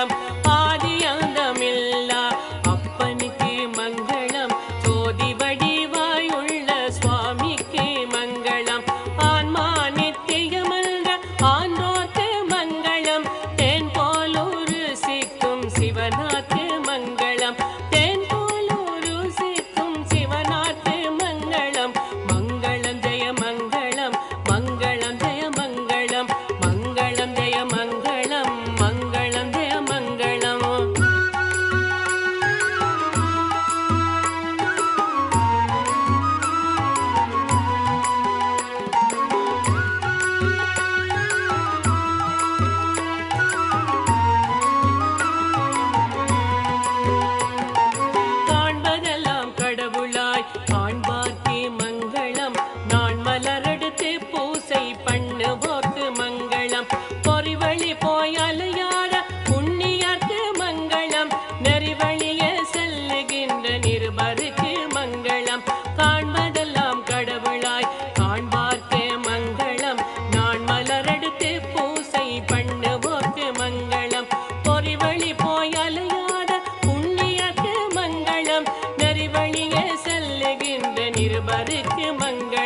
மங்களம் ஆதி அந்தமில்லா அப்பனுக்கு மங்களம் ஜோதி வடிவாயுள்ள சுவாமிக்கு மங்களம் ஆன்மா நித்தியமல்ல ஆன்றோர்க்கு மங்களம் தேன் போலூரு சிக்கும் சிவனாக்கு மங்களம் தேன் போலூரு சிக்கும் சிவனாக்கு மங்களம் மங்களம் ஜெய மங்களம் மங்களம் ஜெய மங்களம் மங்களம் ஜெய மங்களம் மங்களம் ஜெய மங்களம் காண்பதெல்லாம் கடவுளாய் காண்பார்க்கு மங்களம் நான் மலரெடுத்து பூசை பண்ணுவோர்க்கு மங்களம் பொறிவழி போய் அலையாட புண்ணியர்க்கு மங்களம் நெறிவழியே செல்லுகின்ற நிருபருக்கு மங்களம் காண்பதெல்லாம் கடவுளாய் காண்பார்க்கு மங்களம் நான் மலரெடுத்து பூசை பண்ணுவோர்க்கு மங்களம் பொறிவழி போய் அலையாட புண்ணியர்க்கு மங்களம் நெறிவழியே செல்லுகின்ற நிருபருக்கு மங்களம்